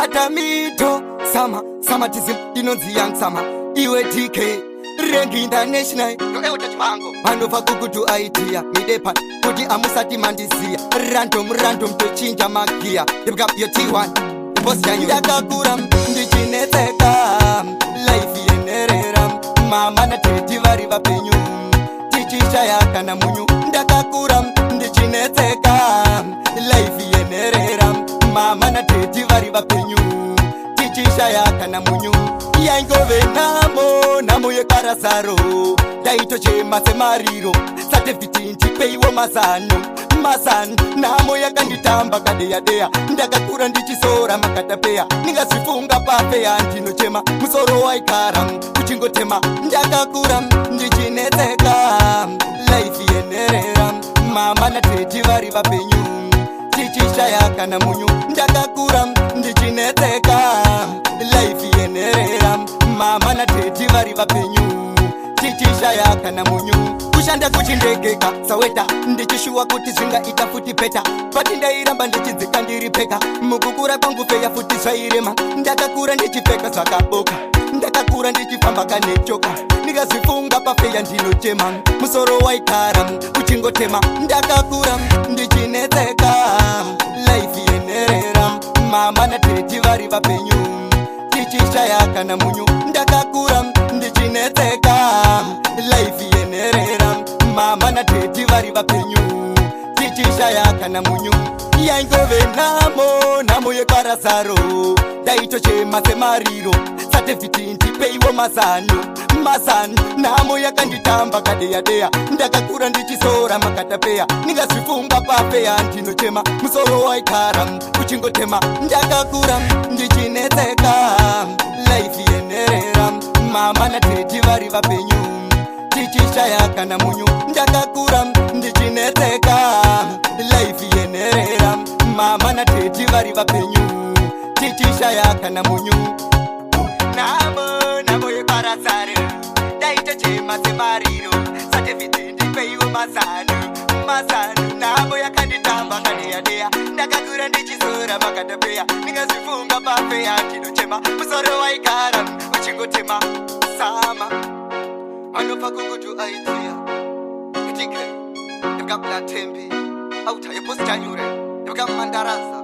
Tata mito Sama tizim inonzi yang sama Iwe TK Rengi international Ewa tachipango Manova kukutu idea Midepa Kuti amusati mandisia Random tochinja magia Yepka yo T1 Boss yanyu Ndakakura ndichinetseka Life yenerera Mama na teti vari vapenyu Tichishayaka na munyu Ndakakura ndichinetseka Life yenerera Mama na teti vari vapenyu Tichishayaka na munyu Yaingove namo yekarasaro Daito chema semariro Certificate nchipeiwo masano namo yakanditamba kadeya ndakakura ndichisora makatapeya ningazifunga papea ndinochema musoro waikara kuchingotema ndakakura ndichinetseka life yenerera mama na teti vari vapenyu tichishayaka na munyu ndakakura ndichinetseka life yenerera mama na teti vari vapenyu tichishayaka na munyu kushanda kuchindegeka saweta ndichishuwa kuti zvingaita futi peta pati ndairamba ndichinzika ndiri peka mukukura kwangu feya futi zvairema ndakakura ndichipfeka zvakaboka ndakakura ndichifamba kanechoka ndikazvifunga pafeya ndinochema musoro waikara kuchingotema ndakakura ndichinetseka life yenerera mama na teti vari vapenyu tichishayaka na munyu ndakakura ndichinetseka life yenerera mama na teti vari vapenyu tichishayaka na munyu yaingove namo yekarasaro daitochema semariro Certificate ndipeiwo masano namo yakanditamba kadeya ndakakura ndichisora makatapeya ningazvifunga papea ndinochema musoro waikara kuchingotema ndakakura ndichinetseka life yenerera mama na teti vari vapenyu tichishayaka na munyu ndakakura ndichinetseka life yenerera mama na teti vari vapenyu tichishayaka na munyu namo yekarasare daitochema semariro Certificate ndipeiwo masano namo yakanditamba kadeya ndakakura ndichisora makatapeya ningazvifunga papea ndinochema musoro waikara uchingotema sama anobva kukutu idea TK ndikabula tembi auta yeposi chanyure ndikammandaraza